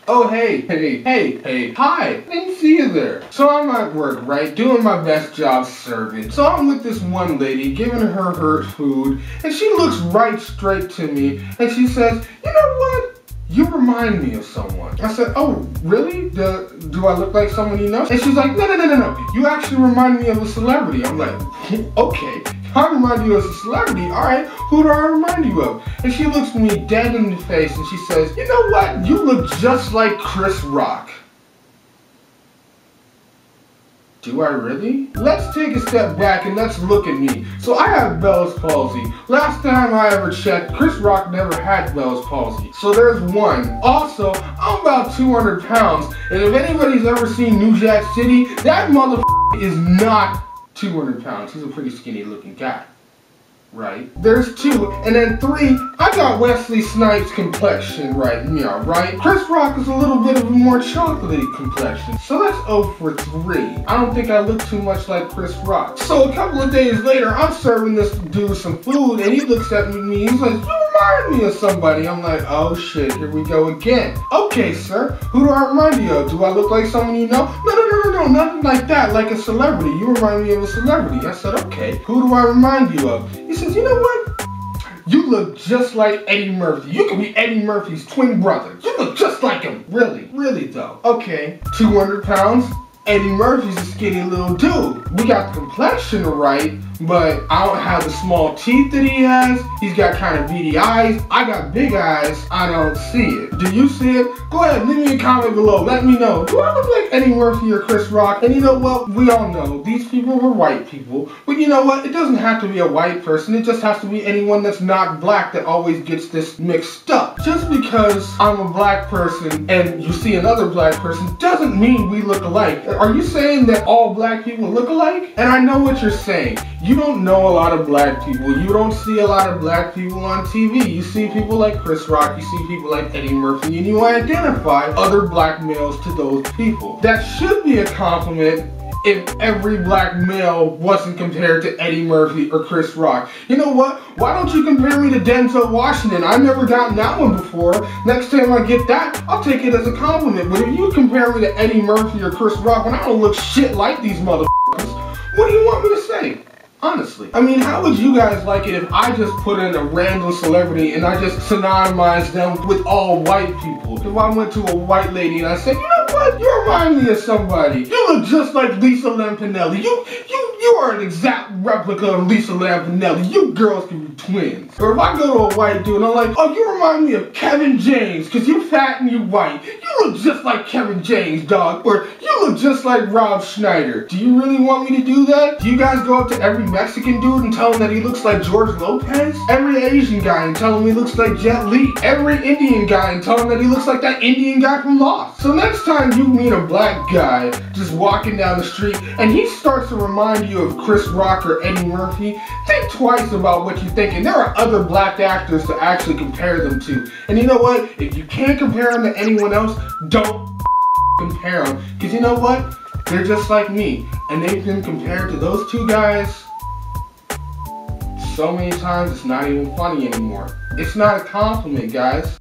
Oh, hey, hi, didn't see you there. So I'm at work, right, doing my best job serving. So I'm with this one lady, giving her food, and she looks right straight to me, and she says, you know what? You remind me of someone. I said, oh, really? Do I look like someone you know? And she's like, no. You actually remind me of a celebrity. I'm like, okay. I remind you of a celebrity, all right, who do I remind you of? And she looks me dead in the face and she says, you know what? You look just like Chris Rock. Do I really? Let's take a step back and let's look at me. So I have Bell's palsy. Last time I ever checked, Chris Rock never had Bell's palsy. So there's one. Also, I'm about 200 pounds. And if anybody's ever seen New Jack City, that motherfucker is not 200 pounds. He's a pretty skinny looking guy. Right? There's 2. And then 3, I got Wesley Snipes' complexion right now, right? Chris Rock is a little bit of a more chocolatey complexion. So that's 0 for 3. I don't think I look too much like Chris Rock. So a couple of days later, I'm serving this dude some food and he looks at me and he's like, you remind me of somebody. I'm like, oh shit, here we go again. Okay, sir, who do I remind you of? Do I look like someone you know? No, nothing like that, like a celebrity. You remind me of a celebrity. I said, okay, who do I remind you of? He says, you know what? You look just like Eddie Murphy. You could be Eddie Murphy's twin brother. You look just like him. Really though. Okay, 200 pounds. Eddie Murphy's a skinny little dude. We got the complexion right, but I don't have the small teeth that he has. He's got kind of beady eyes. I got big eyes. I don't see it. Do you see it? Go ahead, leave me a comment below. Let me know. Do I look like Eddie Murphy or Chris Rock? And you know what? We all know these people were white people. But you know what? It doesn't have to be a white person. It just has to be anyone that's not black that always gets this mixed up. Just because I'm a black person and you see another black person doesn't mean we look alike. Are you saying that all black people look alike? And I know what you're saying. You don't know a lot of black people. You don't see a lot of black people on TV. You see people like Chris Rock, you see people like Eddie Murphy, and you identify other black males to those people. That should be a compliment if every black male wasn't compared to Eddie Murphy or Chris Rock. You know what? Why don't you compare me to Denzel Washington? I've never gotten that one before. Next time I get that, I'll take it as a compliment. But if you compare me to Eddie Murphy or Chris Rock when I don't look shit like these motherfuckers, what do you want me to say? Honestly. I mean, how would you guys like it if I just put in a random celebrity and I just synonymized them with all white people? If I went to a white lady and I said, you know what? You remind me of somebody. You look just like Lisa Lampanelli. You are an exact replica of Lisa Lampanelli. You girls can be twins. Or if I go to a white dude and I'm like, oh, you remind me of Kevin James because you fat and you white. You look just like Kevin James, dog. Or you look just like Rob Schneider. Do you really want me to do that? Do you guys go up to every Mexican dude and tell him that he looks like George Lopez? Every Asian guy and tell him he looks like Jet Li? Every Indian guy and tell him that he looks like that Indian guy from Lost? So next time you meet a black guy just walking down the street and he starts to remind you of Chris Rock or Eddie Murphy, think twice about what you're thinking. There are other black actors to actually compare them to. And you know what? If you can't compare them to anyone else, don't compare them. Because you know what? They're just like me. And they've been compared to those two guys so many times it's not even funny anymore. It's not a compliment, guys.